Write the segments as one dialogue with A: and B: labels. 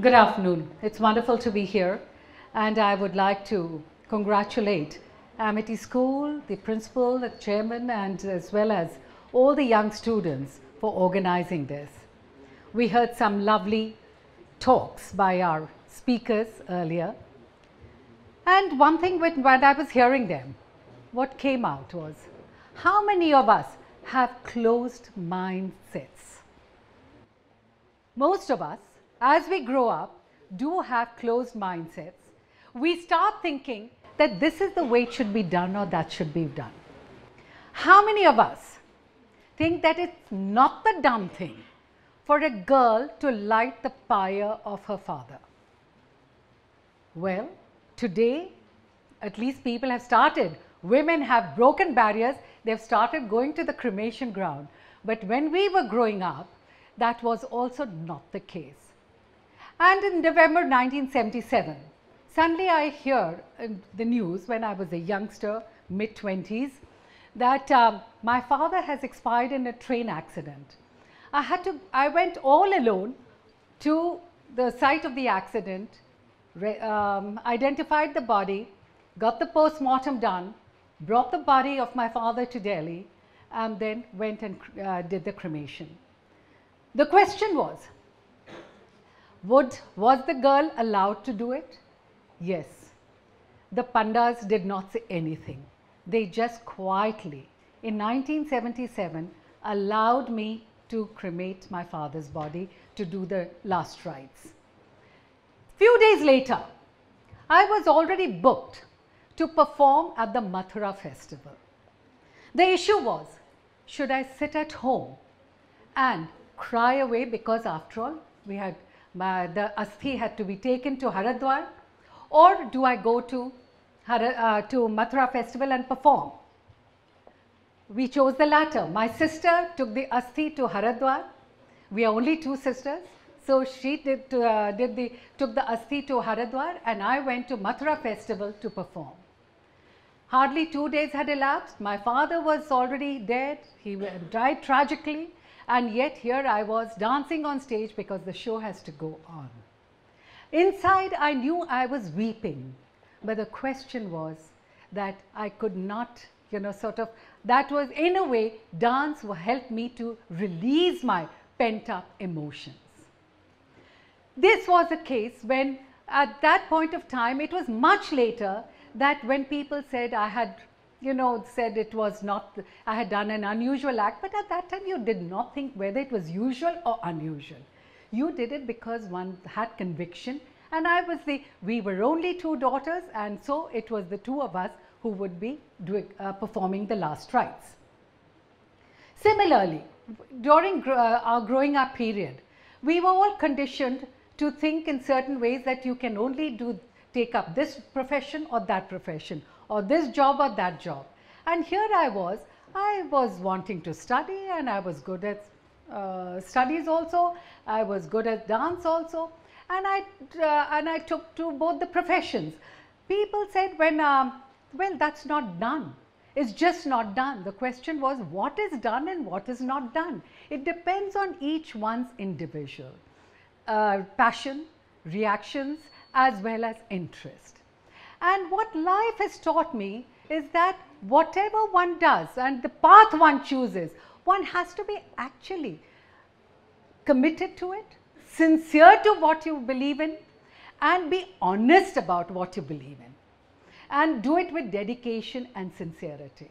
A: Good afternoon. It's wonderful to be here, and I would like to congratulate Amity School, the principal, the chairman, and as well as all the young students for organizing this. We heard some lovely talks by our speakers earlier, and one thing when I was hearing them, what came out was, how many of us have closed mindsets? Most of us, as we grow up, do have closed mindsets. We start thinking that this is the way it should be done or that should be done. How many of us think that it's not the done thing for a girl to light the pyre of her father? Well, today, at least people have started. Women have broken barriers. They've started going to the cremation ground. But when we were growing up, that was also not the case. And in November 1977, suddenly I hear in the news when I was a youngster, mid-20s, that my father has expired in a train accident. I went all alone to the site of the accident, identified the body, got the post-mortem done, brought the body of my father to Delhi, and then went and did the cremation. The question was the girl allowed to do it? Yes. The Pandas did not say anything. They just quietly, in 1977, allowed me to cremate my father's body, to do the last rites. Few days later, I was already booked to perform at the Mathura festival. The issue was, should I sit at home and cry away, because after all, we had the asthi had to be taken to Haridwar, or do I go to Mathura festival and perform? We chose the latter. My sister took the asthi to Haridwar. We are only two sisters, so she took the asthi to Haridwar, and I went to Mathura festival to perform. Hardly 2 days had elapsed. My father was already dead. He died tragically. And yet here I was dancing on stage because the show has to go on. Inside I knew I was weeping, but the question was that I could not, that was in a way, dance helped me to release my pent up emotions. This was a case when at that point of time, it was much later that when people said I had said it was not, I had done an unusual act, but at that time you did not think whether it was usual or unusual. You did it because one had conviction, and we were only two daughters, and so it was the two of us who would be performing the last rites. Similarly, during our growing up period, we were all conditioned to think in certain ways that you can only take up this profession or that profession, or this job or that job. And here I was wanting to study, and I was good at studies also, I was good at dance also, and I took to both the professions. People said well, that's not done. It's just not done. The question was, what is done and what is not done? It depends on each one's individual passion, reactions, as well as interest. And what life has taught me is that whatever one does and the path one chooses, one has to be actually committed to it, sincere to what you believe in, and be honest about what you believe in, and do it with dedication and sincerity.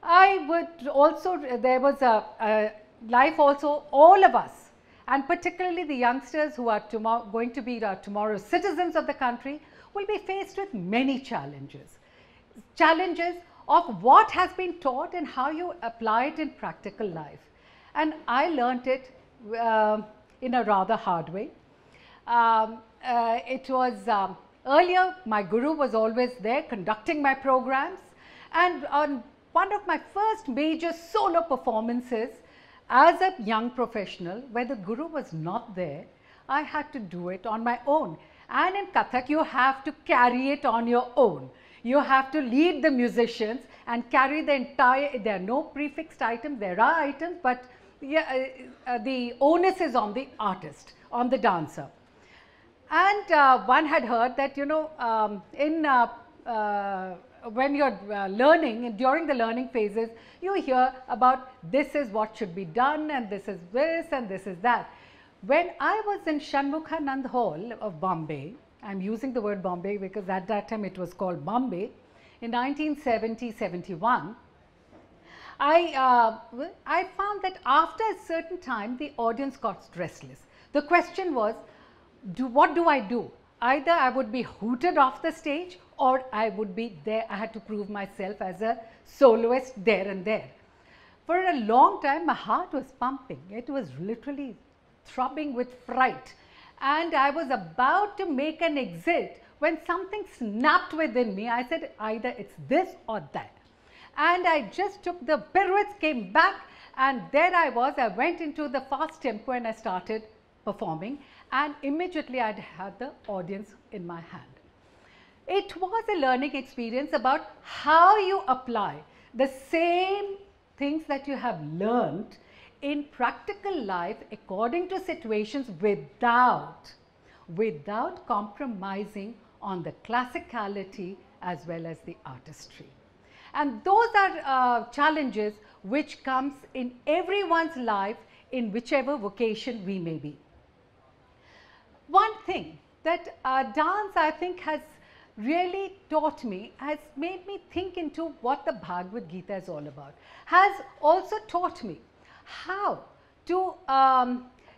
A: I would also, there was a life also, all of us, and particularly the youngsters who are going to be tomorrow's citizens of the country, will be faced with many challenges. Challenges of what has been taught and how you apply it in practical life. And I learnt it in a rather hard way. It was earlier, my guru was always there conducting my programs, and on one of my first major solo performances as a young professional, where the guru was not there, I had to do it on my own. And in Kathak, you have to carry it on your own. You have to lead the musicians and carry the entire, there are no prefixed items, there are items, but the onus is on the artist on the dancer. And one had heard that, you know, when you're learning, during the learning phases, you hear about this is what should be done and this is this and this is that. When I was in Shanmukhanand Hall of Bombay, I'm using the word Bombay because at that time it was called Bombay, in 1970-71, I found that after a certain time the audience got restless. The question was, what do I do? Either I would be hooted off the stage or I would be there. I had to prove myself as a soloist there and there. For a long time my heart was pumping. It was literally throbbing with fright. And I was about to make an exit when something snapped within me. I said, either it's this or that. And I just took the pirouettes, came back, and there I was. I went into the fast tempo and I started performing, and immediately I had the audience in my hand. It was a learning experience about how you apply the same things that you have learned in practical life according to situations without compromising on the classicality as well as the artistry. And those are challenges which comes in everyone's life in whichever vocation we may be. One thing that dance, I think, has really taught me, has made me think into what the Bhagavad Gita is all about, has also taught me how to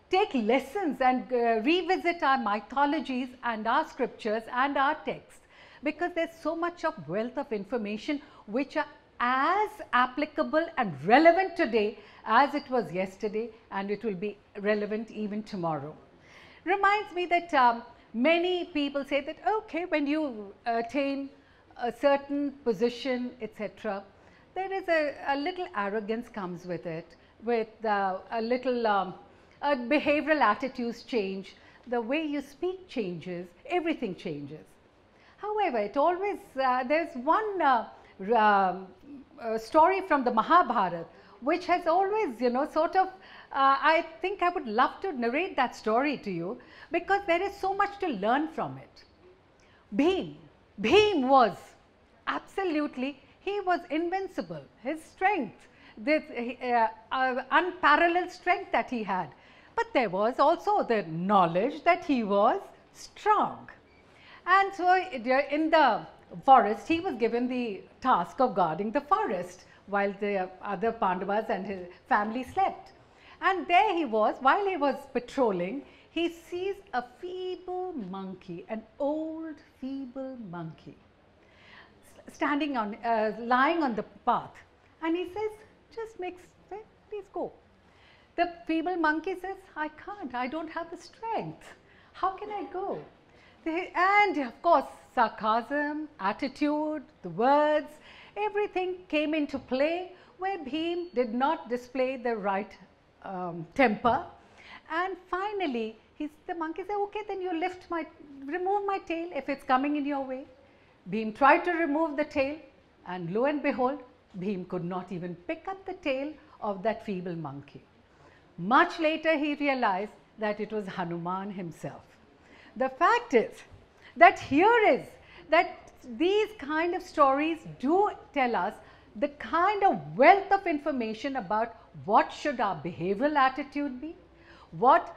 A: take lessons and revisit our mythologies and our scriptures and our texts, because there's so much of wealth of information which are as applicable and relevant today as it was yesterday, and it will be relevant even tomorrow. Reminds me that many people say that, okay, when you attain a certain position, etc., there is a little arrogance comes with it, with a little behavioral attitudes change, the way you speak changes, everything changes. However, it always, there's one story from the Mahabharata which has always, you know, sort of, I think I would love to narrate that story to you, because there is so much to learn from it. Bhim was absolutely, he was invincible. His strength, this unparalleled strength that he had. But there was also the knowledge that he was strong. And so in the forest, he was given the task of guarding the forest while the other Pandavas and his family slept. And there he was, while he was patrolling, he sees a feeble monkey, an old feeble monkey, standing on, lying on the path. And he says, just please go. The feeble monkey says, I can't, I don't have the strength. How can I go? And of course, sarcasm, attitude, the words, everything came into play where Bhim did not display the right temper. And finally, the monkey said, okay, then you remove my tail if it's coming in your way. Bhim tried to remove the tail, and lo and behold, Bhim could not even pick up the tail of that feeble monkey. Much later, he realized that it was Hanuman himself. The fact is that these kind of stories do tell us the kind of wealth of information about what should our behavioral attitude be, what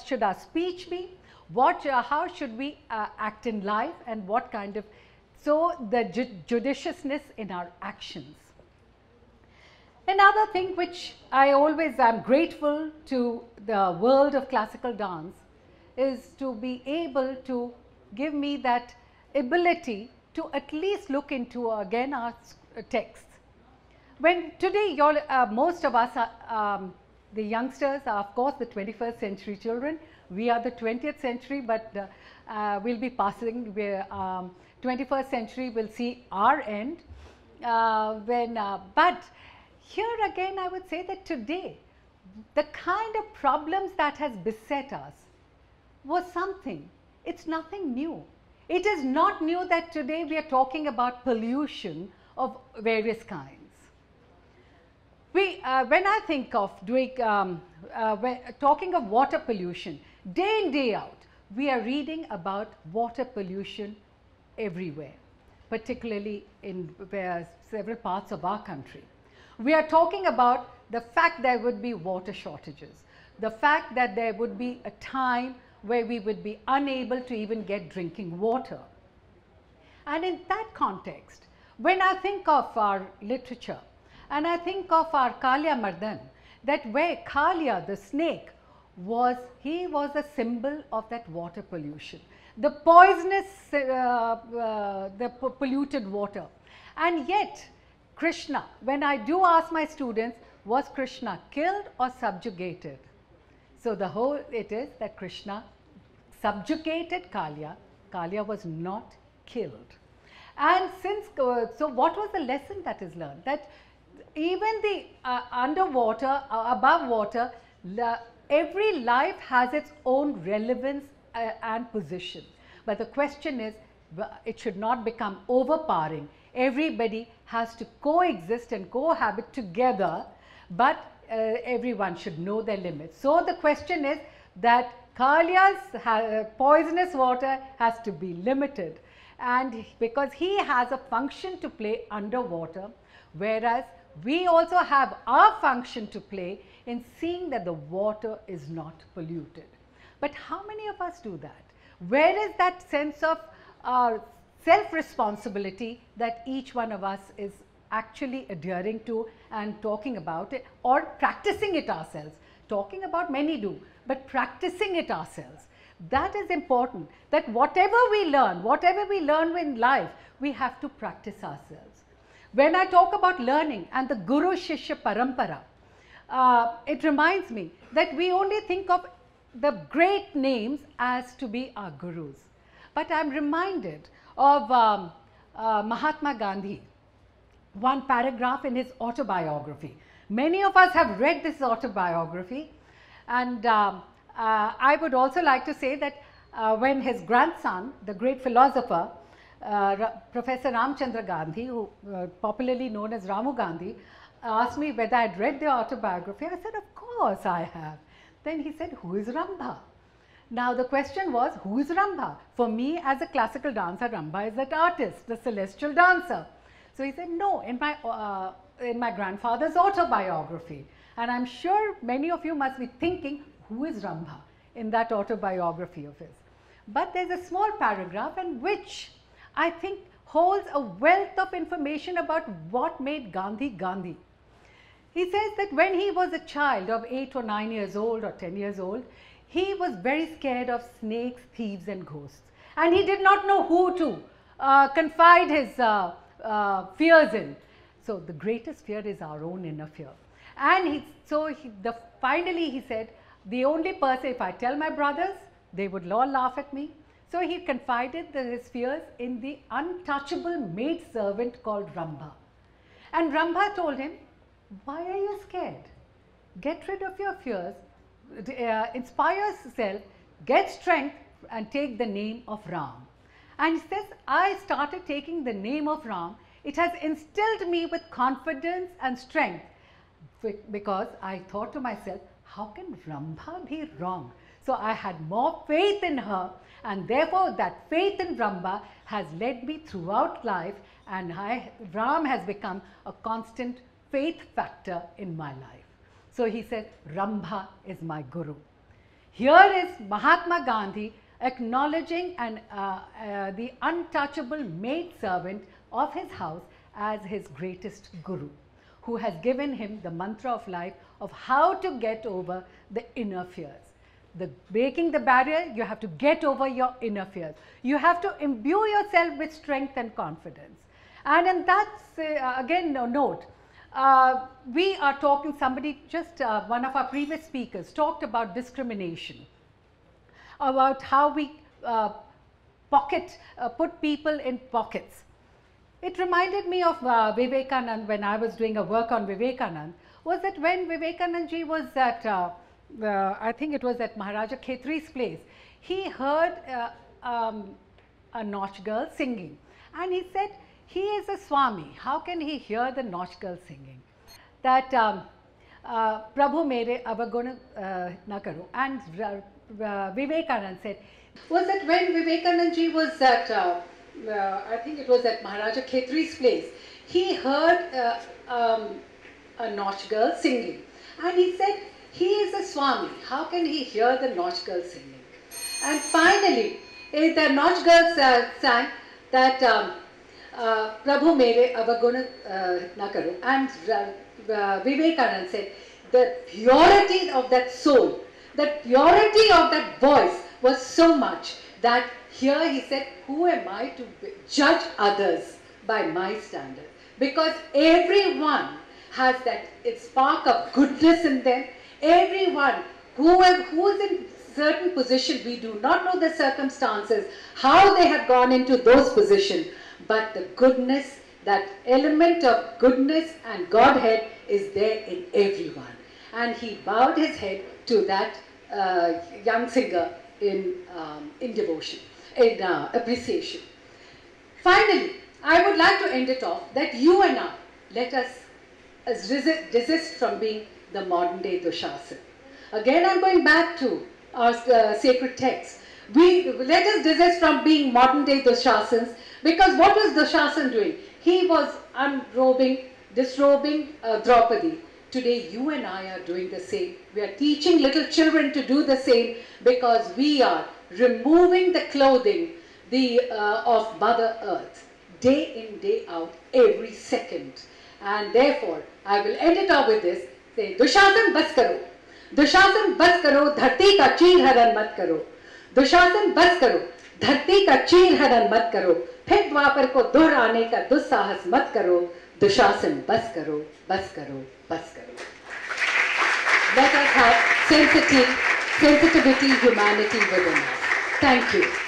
A: should our speech be, how should we act in life, and what kind of, so the judiciousness in our actions. Another thing which I always am grateful to the world of classical dance is to be able to give me that ability to at least look into again our texts. When today most of us are, the youngsters are of course the 21st century children, we are the 20th century, but we'll be passing, 21st century will see our end. But here again I would say that today the kind of problems that has beset us was something, it's nothing new. It is not new that today we are talking about pollution of various kinds. When I think of doing talking of water pollution, day in, day out, we are reading about water pollution everywhere, particularly in several parts of our country. We are talking about the fact there would be water shortages, the fact that there would be a time where we would be unable to even get drinking water. And in that context, when I think of our literature and I think of our Kalya Mardan, that where Kalya, the snake, he was a symbol of that water pollution, the poisonous, polluted water. And yet, Krishna, when I do ask my students, was Krishna killed or subjugated? So the whole, it is that Krishna subjugated Kalya. Kalya was not killed. And since, so what was the lesson that is learned? That even the underwater, above water, every life has its own relevance and position. But the question is, it should not become overpowering. Everybody has to coexist and cohabit together, but everyone should know their limits. So the question is that Kalya's poisonous water has to be limited, and because he has a function to play underwater, whereas we also have our function to play in seeing that the water is not polluted. But how many of us do that? Where is that sense of self-responsibility that each one of us is actually adhering to and talking about it, or practicing it ourselves? Talking about many do, but practicing it ourselves. That is important, that whatever we learn in life, we have to practice ourselves. When I talk about learning and the Guru Shishya Parampara, it reminds me that we only think of the great names as to be our gurus. But I am reminded of Mahatma Gandhi, one paragraph in his autobiography. Many of us have read this autobiography, and I would also like to say that when his grandson, the great philosopher, Professor Ramchandra Gandhi, who popularly known as Ramu Gandhi, asked me whether I had read the autobiography, I said, of course I have. Then he said, who is Rambha? Now the question was, who is Rambha? For me, as a classical dancer, Rambha is that artist, the celestial dancer. So he said, no, in my grandfather's autobiography. And I'm sure many of you must be thinking, who is Rambha in that autobiography of his? But there's a small paragraph in which I think holds a wealth of information about what made Gandhi Gandhi. He says that when he was a child of 8 or 9 years old or 10 years old, he was very scared of snakes, thieves and ghosts. And he did not know who to confide his fears in. So the greatest fear is our own inner fear. And finally he said, the only person, if I tell my brothers, they would all laugh at me. So he confided his fears in the untouchable maid-servant called Rambha. And Rambha told him, why are you scared? Get rid of your fears, inspire yourself, get strength and take the name of Ram. And he says, I started taking the name of Ram. It has instilled me with confidence and strength, because I thought to myself, how can Rambha be wrong? So I had more faith in her, and therefore that faith in Rambha has led me throughout life, and Ram has become a constant faith factor in my life. So he said, Rambha is my guru. Here is Mahatma Gandhi acknowledging the untouchable maidservant of his house as his greatest guru, who has given him the mantra of life of how to get over the inner fears. Breaking the barrier, you have to get over your inner fears. You have to imbue yourself with strength and confidence. And in that, again, note, we are talking, one of our previous speakers talked about discrimination, about how we put people in pockets. It reminded me of Vivekanand when I was doing a work on Vivekanand, was that when Vivekanand ji was at, I think it was at Maharaja Khetri's place, he heard a Nautch girl singing, and he said, he is a Swami, how can he hear the Nautch girl singing? That Prabhu mere avaguna na karo. And Vivekanand said, was that when Vivekanand ji was at, I think it was at Maharaja Khetri's place, he heard a Nautch girl singing. And he said, he is a Swami, how can he hear the Nautch girl singing? And finally, the Nautch girls sang that Prabhu mere avaguna na karo. And Vivekanand said, the purity of that soul, the purity of that voice was so much that here he said, who am I to judge others by my standard? Because everyone has that spark of goodness in them. Everyone who is in certain position, we do not know the circumstances, how they have gone into those positions, but the goodness, that element of goodness and Godhead is there in everyone. And he bowed his head to that young singer in devotion, in appreciation. Finally, I would like to end it off that you and I, let us desist from being the modern day Dushasan. Again, I'm going back to our sacred text. Let us desist from being modern day Dushasans, because what was Dushasan doing? He was disrobing Draupadi. Today, you and I are doing the same. We are teaching little children to do the same, because we are removing the clothing of Mother Earth, day in, day out, every second. And therefore, I will end it off with this. Say, Dushasan bas karo. Dushasan bas karo, dharti ka cheer haran mat karo. Dushasan bas karo, dharti ka cheer haran mat karo. फिर द्वापर को दोहराने का दुस्साहस मत करो. दुशासन बस करो, बस करो, बस करो. Let us have sensitivity, humanity within us. Thank you.